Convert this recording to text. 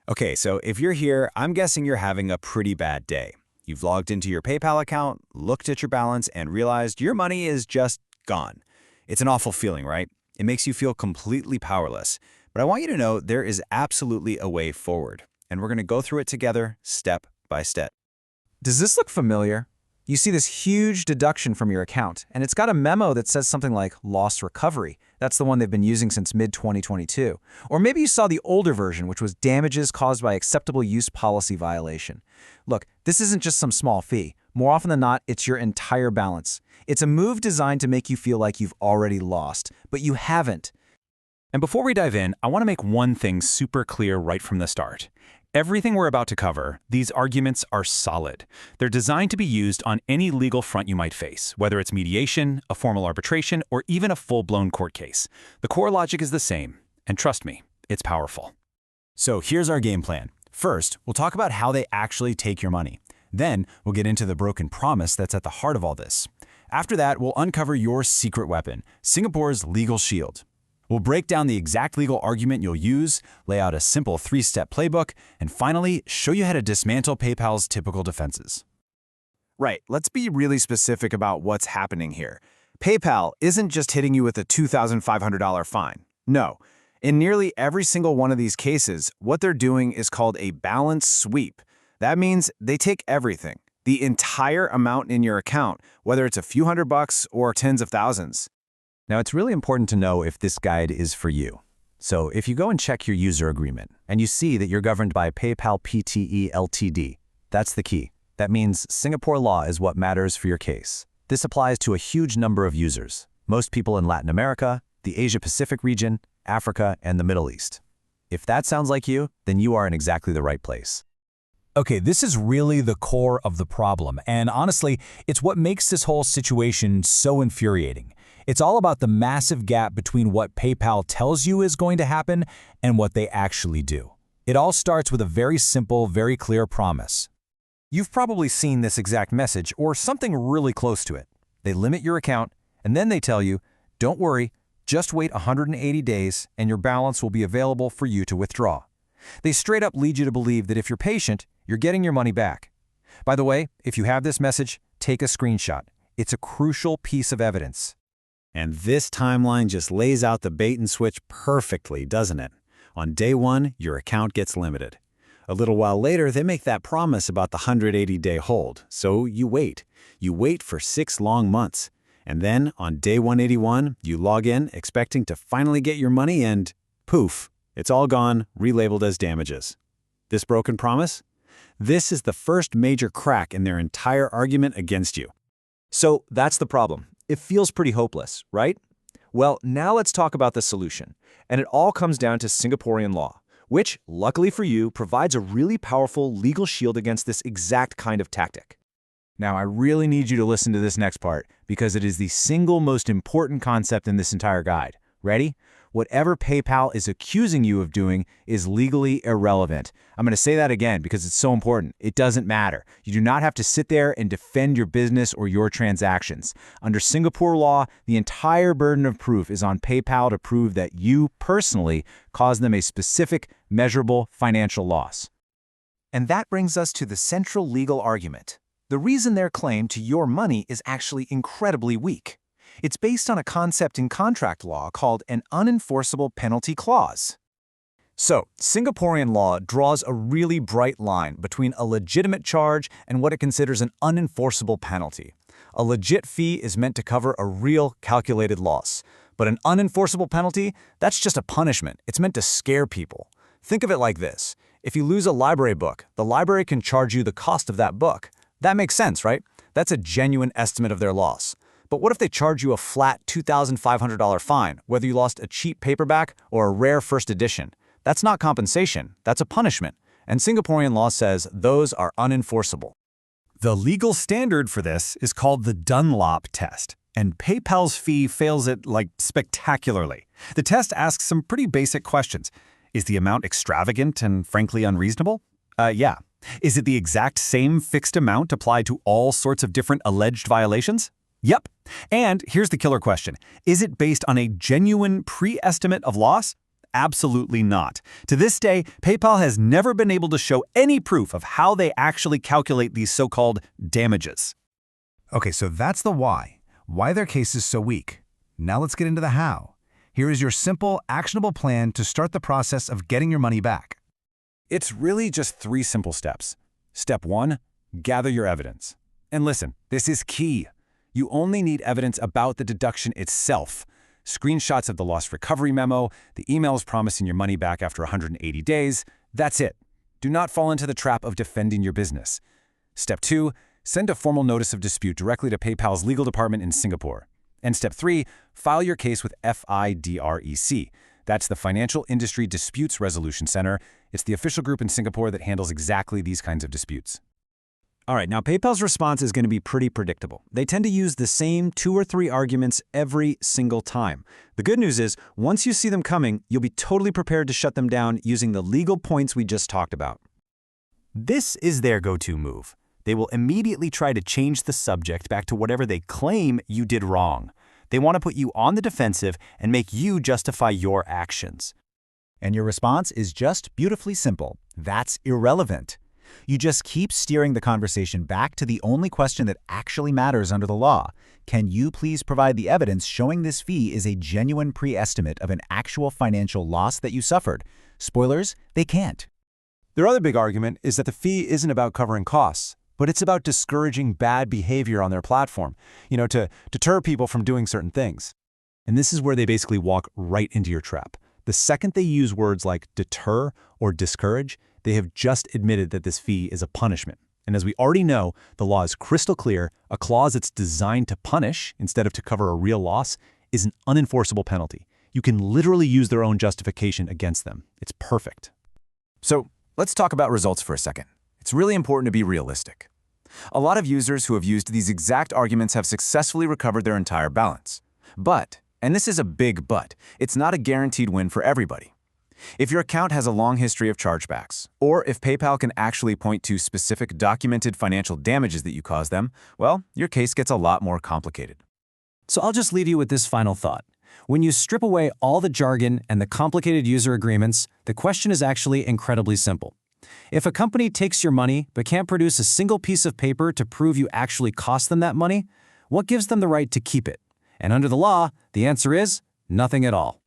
Okay, so if you're here, I'm guessing you're having a pretty bad day. You've logged into your PayPal account, looked at your balance, and realized your money is just gone. It's an awful feeling, right? It makes you feel completely powerless. But I want you to know there is absolutely a way forward, and we're going to go through it together step by step. Does this look familiar? You see this huge deduction from your account, and it's got a memo that says something like loss recovery. That's the one they've been using since mid-2022. Or maybe you saw the older version, which was damages caused by acceptable use policy violation. Look, this isn't just some small fee. More often than not, it's your entire balance. It's a move designed to make you feel like you've already lost, but you haven't. And before we dive in, I want to make one thing super clear right from the start. Everything we're about to cover, these arguments are solid. They're designed to be used on any legal front you might face, whether it's mediation, a formal arbitration, or even a full-blown court case. The core logic is the same, and trust me, it's powerful. So here's our game plan. First, we'll talk about how they actually take your money. Then, we'll get into the broken promise that's at the heart of all this. After that, we'll uncover your secret weapon, Singapore's legal shield. We'll break down the exact legal argument you'll use, lay out a simple 3-step playbook, and finally, show you how to dismantle PayPal's typical defenses. Right, let's be really specific about what's happening here. PayPal isn't just hitting you with a $2,500 fine. No, in nearly every single one of these cases, what they're doing is called a balance sweep. That means they take everything, the entire amount in your account, whether it's a few $100 or tens of thousands. Now, it's really important to know if this guide is for you. So if you go and check your user agreement, and you see that you're governed by PayPal Pte Ltd, that's the key. That means Singapore law is what matters for your case. This applies to a huge number of users, most people in Latin America, the Asia-Pacific region, Africa, and the Middle East. If that sounds like you, then you are in exactly the right place. Okay, this is really the core of the problem, and honestly, it's what makes this whole situation so infuriating. It's all about the massive gap between what PayPal tells you is going to happen and what they actually do. It all starts with a very simple, very clear promise. You've probably seen this exact message or something really close to it. They limit your account, and then they tell you, don't worry, just wait 180 days and your balance will be available for you to withdraw. They straight up lead you to believe that if you're patient, you're getting your money back. By the way, if you have this message, take a screenshot. It's a crucial piece of evidence. And this timeline just lays out the bait and switch perfectly, doesn't it? On day one, your account gets limited. A little while later, they make that promise about the 180-day hold, so you wait. You wait for 6 long months. And then, on day 181, you log in expecting to finally get your money and poof, it's all gone, relabeled as damages. This broken promise? This is the first major crack in their entire argument against you. So that's the problem. It feels pretty hopeless, right? Well, now let's talk about the solution. And it all comes down to Singaporean law, which, luckily for you, provides a really powerful legal shield against this exact kind of tactic. Now, I really need you to listen to this next part because it is the single most important concept in this entire guide. Ready? Whatever PayPal is accusing you of doing is legally irrelevant. I'm going to say that again because it's so important. It doesn't matter. You do not have to sit there and defend your business or your transactions. Under Singapore law, the entire burden of proof is on PayPal to prove that you personally caused them a specific, measurable financial loss. And that brings us to the central legal argument. The reason their claim to your money is actually incredibly weak. It's based on a concept in contract law called an unenforceable penalty clause. So, Singaporean law draws a really bright line between a legitimate charge and what it considers an unenforceable penalty. A legit fee is meant to cover a real calculated loss. But an unenforceable penalty, that's just a punishment. It's meant to scare people. Think of it like this. If you lose a library book, the library can charge you the cost of that book. That makes sense, right? That's a genuine estimate of their loss. But what if they charge you a flat $2,500 fine, whether you lost a cheap paperback or a rare first edition? That's not compensation, that's a punishment. And Singaporean law says those are unenforceable. The legal standard for this is called the Dunlop test, and PayPal's fee fails it spectacularly. The test asks some pretty basic questions. Is the amount extravagant and frankly unreasonable? Yeah. Is it the exact same fixed amount applied to all sorts of different alleged violations? Yep. And here's the killer question. Is it based on a genuine pre-estimate of loss? Absolutely not. To this day, PayPal has never been able to show any proof of how they actually calculate these so-called damages. Okay, so that's the why their case is so weak. Now let's get into the how. Here is your simple, actionable plan to start the process of getting your money back. It's really just 3 simple steps. Step 1, gather your evidence. And listen, this is key. You only need evidence about the deduction itself. Screenshots of the loss recovery memo, the emails promising your money back after 180 days. That's it. Do not fall into the trap of defending your business. Step 2, send a formal notice of dispute directly to PayPal's legal department in Singapore. And Step 3, file your case with FIDReC. That's the Financial Industry Disputes Resolution Center. It's the official group in Singapore that handles exactly these kinds of disputes. All right, now PayPal's response is going to be pretty predictable. They tend to use the same 2 or 3 arguments every single time. The good news is, once you see them coming, you'll be totally prepared to shut them down using the legal points we just talked about. This is their go-to move. They will immediately try to change the subject back to whatever they claim you did wrong. They want to put you on the defensive and make you justify your actions. And your response is just beautifully simple. That's irrelevant. You just keep steering the conversation back to the only question that actually matters under the law. Can you please provide the evidence showing this fee is a genuine pre-estimate of an actual financial loss that you suffered? Spoilers, they can't. Their other big argument is that the fee isn't about covering costs, but it's about discouraging bad behavior on their platform, to deter people from doing certain things. And this is where they basically walk right into your trap. The second they use words like deter or discourage, they have just admitted that this fee is a punishment. And as we already know, the law is crystal clear. A clause that's designed to punish instead of to cover a real loss is an unenforceable penalty. You can literally use their own justification against them. It's perfect. So let's talk about results for a second. It's really important to be realistic. A lot of users who have used these exact arguments have successfully recovered their entire balance. But, and this is a big but, it's not a guaranteed win for everybody. If your account has a long history of chargebacks, or if PayPal can actually point to specific documented financial damages that you caused them, well, your case gets a lot more complicated. So I'll just leave you with this final thought. When you strip away all the jargon and the complicated user agreements, the question is actually incredibly simple. If a company takes your money but can't produce a single piece of paper to prove you actually cost them that money, what gives them the right to keep it? And under the law, the answer is nothing at all.